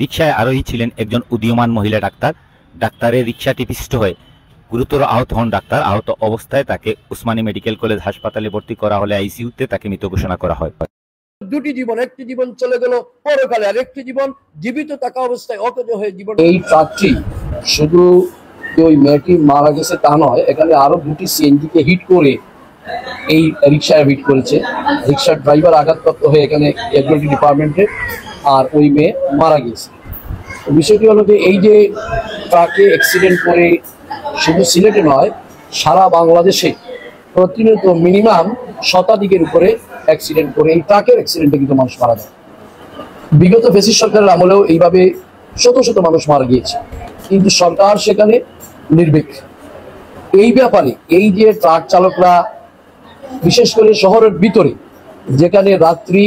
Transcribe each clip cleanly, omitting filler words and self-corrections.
রিকশায় আরোহী ছিলেন একজন উদীয়মান মহিলা ডাক্তার। ডাক্তারের রিকশাটি পিষ্ট হয়ে গুরুতর আহত হন ডাক্তার। আহত অবস্থায় তাকে উসমানী মেডিকেল কলেজ হাসপাতালে ভর্তি করা হলে আইসিইউতে তাকে মৃত ঘোষণা করা হয়। দুটি জীবন, একটি জীবন চলে গেল পরকালে, আর একটি জীবন জীবিত থাকা অবস্থায় অকেজ হয়ে জীবন। এই ট্রাকটি শুধু ওই মেয়েটি মারা গেছে তা নয়, এখানে আরো দুটি সিএনজিকে হিট করে এই রিক্সায় হিট করেছে। রিক্সার ড্রাইভার আঘাতপ্রাপ্ত হয়ে এখানে ক্যাজুয়ালিটি ডিপার্টমেন্টে, আর ওই মেয়ে মারা গেছে। বিষয়টি হলো যে এই যে ট্রাকে অ্যাক্সিডেন্ট করে শুধু সিলেটে নয়, সারা বাংলাদেশে প্রতিনিয়ত মিনিমাম শতাধিকের উপরে অ্যাক্সিডেন্ট করে, এই ট্রাকের অ্যাক্সিডেন্টে কিন্তু মানুষ মারা যায়। বিগত ফ্যাসিস্ট সরকারের আমলেও এইভাবে শত শত মানুষ মারা গিয়েছে, কিন্তু সরকার সেখানে নির্ভীক। এই ব্যাপারে এই যে ট্রাক চালকরা, বিশেষ করে শহরের ভিতরে যেখানে রাত্রি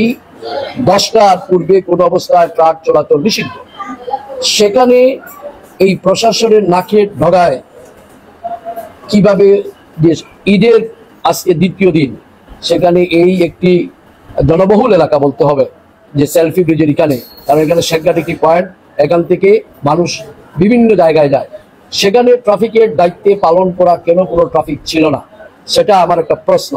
10টার পূর্বে কোনো অবস্থায় ট্রাক চলাচল নিষিদ্ধ, সেখানে এই প্রশাসনের নাকের ডগায় কিভাবে ঈদের আজকে দ্বিতীয় দিন, সেখানে এই একটি জনবহুল এলাকা বলতে হবে যে সেলফি ব্রিজের এখানে, কারণ এখানে শেখঘাট একটি পয়েন্ট, এখান থেকে মানুষ বিভিন্ন জায়গায় যায়। সেখানে ট্রাফিকের দায়িত্বে পালন করা কেন কোনো ট্রাফিক ছিল না, সেটা আমার একটা প্রশ্ন।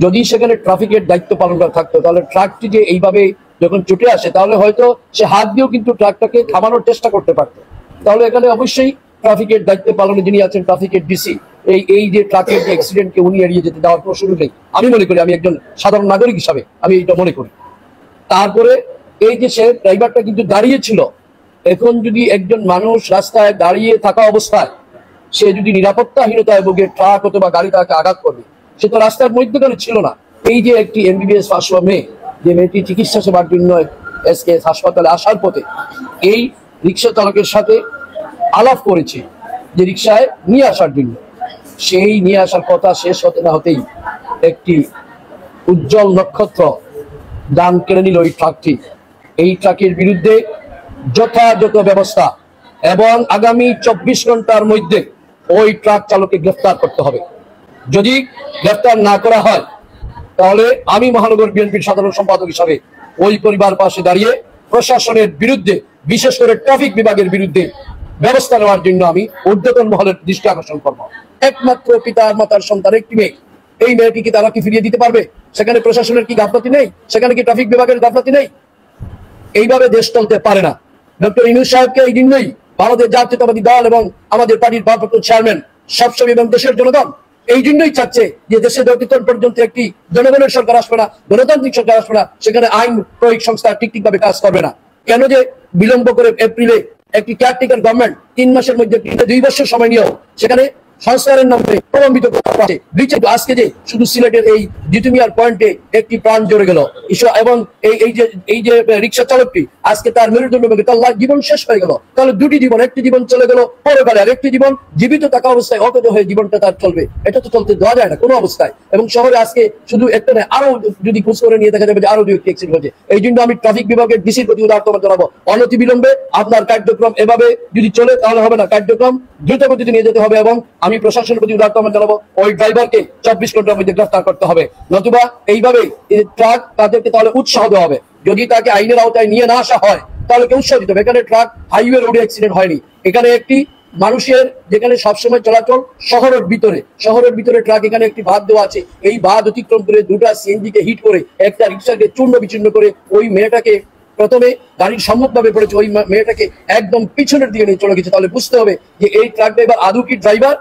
যদি সেখানে ট্রাফিকের দায়িত্ব পালন করা থাকতো, তাহলে ট্রাকটি যে এইভাবে যখন ছুটে আসে, তাহলে হয়তো সে হাত দিয়েও কিন্তু ট্রাকটাকে থামানোর চেষ্টা করতে পারতো। তাহলে এখানে অবশ্যই ট্রাফিকের দায়িত্বে পালনে যিনি আছেন ট্রাফিকের ডিসি, এই যে ট্রাকের যে অ্যাক্সিডেন্টকে উনি এড়িয়ে যেতে দেওয়ার কোনো সুযোগ নেই। আমি মনে করি, আমি একজন সাধারণ নাগরিক হিসাবে আমি এটা মনে করি। তারপরে এই যে সে ড্রাইভারটা কিন্তু দাঁড়িয়ে ছিল, এখন যদি একজন মানুষ রাস্তায় দাঁড়িয়ে থাকা অবস্থায় সে যদি নিরাপত্তাহীনতায় ভোগে, ট্রাক অথবা গাড়ি তাকে আঘাত করবে, সে তো রাস্তার মধ্যখানে ছিল না। এই যে একটি এমবিবিএস পাস মেয়ে, যে মেয়েটি চিকিৎসা সেবার জন্য এসকেএস হাসপাতালে আসার পথে এই রিক্সা চালকের সাথে আলাপ করেছে যে রিক্সায় নিয়ে আসার জন্য, সেই নিয়ে আসার কথা শেষ হতে না হতেই একটি উজ্জ্বল নক্ষত্র যান কেড়ে নিল এই ট্রাকটি। এই ট্রাকের বিরুদ্ধে যথাযথ ব্যবস্থা এবং আগামী 24 ঘন্টার মধ্যে ওই ট্রাক চালককে গ্রেফতার করতে হবে। যদি গ্রেফতার না করা হয়, তাহলে আমি মহানগর বিএনপির সাধারণ সম্পাদক হিসাবে ওই পরিবার পাশে দাঁড়িয়ে প্রশাসনের বিরুদ্ধে, বিশেষ করে ট্রাফিক বিভাগের বিরুদ্ধে ব্যবস্থা নেওয়ার জন্য আমি ঊর্ধ্বতন মহলের দৃষ্টি আকর্ষণ করবো। একমাত্র পিতার মাতার সন্তান একটি মেয়ে, এই মেয়েটি কি তারা কি ফিরিয়ে দিতে পারবে? সেখানে প্রশাসনের কি গাফলতি নেই? সেখানে কি ট্রাফিক বিভাগের গাফলতি নেই? এইভাবে দেশ চলতে পারে না। ডক্টর ইউনূস সাহেবকে এই জন্যই ভারতের জাতীয়তাবাদী দল এবং আমাদের পার্টির ভারপ্রাপ্ত চেয়ারম্যান সবসময় এবং দেশের জনগণ এই জন্যই চাচ্ছে যে দেশে যতক্ষণ পর্যন্ত একটি জনগণের সরকার আসবে না, গণতান্ত্রিক সরকার আসবে না, সেখানে আইন প্রয়োগ সংস্থা ঠিকভাবে কাজ করবে না। কেন যে বিলম্ব করে এপ্রিলে একটি কেয়ারটেকার গভর্নমেন্ট 3 মাসের মধ্যে 2 বছর সময় নিয়েও সেখানে সংস্কারের নামে প্রলম্বিত করতে, আজকে যে শুধু সিলেটের এই জিতুমিয়ার পয়েন্টে একটি প্রাণ জড়ে গেল, এবং এই যে রিক্সা চালকটি আজকে তার মেরুদণ্ড ভেঙে তার জীবন শেষ হয়ে গেল। তাহলে দুটি জীবন, একটি জীবন চলে গেল পরকালে, আর একটি জীবন জীবিত থাকা অবস্থায় অকেজ হয়ে জীবনটা তার চলবে, এটা তো চলতে দেওয়া যায় না কোনো অবস্থায়। এবং শহরে আজকে শুধু একটা নয়, আরো যদি খোঁজ করে নিয়ে দেখা যাবে যে আরো 2টি অ্যাক্সিডেন্ট হয়েছে। এই জন্য আমি ট্রাফিক বিভাগের ডিসির প্রতি উদারতা জানাবো, অনতি বিলম্বে আপনার কার্যক্রম এভাবে যদি চলে তাহলে হবে না, কার্যক্রম দ্রুত গতিতে নিয়ে যেতে হবে। এবং আমি প্রশাসনের প্রতি উদারতা জানাবো, ওই ড্রাইভারকে 24 ঘন্টার মধ্যে গ্রেফতার করতে হবে, নতুবা এইভাবে ট্রাক তাদেরকে তাহলে উৎসাহ দেওয়া হবে। যদি তাকে আইনের আওতায় নিয়ে না আসা হয়, তাহলে কে উৎসাহ দিতে হবে? এখানে ট্রাক হাইওয়ে রোডে অ্যাক্সিডেন্ট হয়নি, এখানে একটি মানুষের যেখানে সবসময় চলাচল শহরের ভিতরে ট্রাক, এখানে একটি বাঁধ দেওয়া আছে, এই বাঁধ অতিক্রম করে 2টা সিএনজিকে হিট করে একটা রিক্সাকে চূর্ণ বিচূর্ণ করে ওই মেয়েটাকে প্রথমে গাড়ির সম্মুখভাবে পড়েছে, ওই মেয়েটাকে একদম পিছনের দিকে নিয়ে চলে গেছে। তাহলে বুঝতে হবে যে এই ট্রাক ড্রাইভার আদৌ কি ড্রাইভার,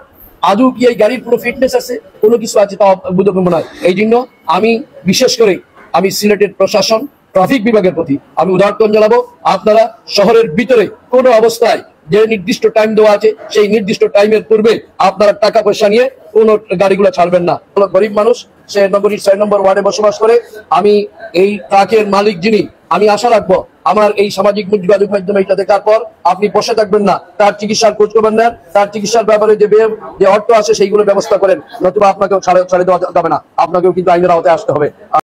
আদৌ কি এই গাড়ির কোনো ফিটনেস আছে, কোনো কিছু আছে তা বোধগম্য নয়। এই জন্য আমি বিশেষ করে আমি সিলেটের প্রশাসন, ট্রাফিক বিভাগের প্রতি আমি উদারতা জানাবো, আপনারা শহরের ভিতরে কোনো অবস্থায় যে নির্দিষ্ট টাইম দেওয়া আছে সেই নির্দিষ্ট টাইমের পূর্বে আপনারা টাকা পয়সা নিয়ে কোনো গাড়িগুলো ছাড়বেন না। গরিব মানুষ, সে নগরীর 6 নম্বর ওয়ার্ডে বসবাস করে। আমি এই ট্রাকের মালিক যিনি, আমি আশা রাখবো আমার এই সামাজিক যোগাযোগ মাধ্যমে এটা দেখার পর আপনি বসে থাকবেন না, তার চিকিৎসার খোঁজ খবর নেন, তার চিকিৎসার ব্যাপারে যে অর্থ আছে সেইগুলো ব্যবস্থা করেন, নতুবা আপনাকেও ছাড়ে দেওয়া যাবে না, আপনাকেও কিন্তু আইনের আওতায় আসতে হবে।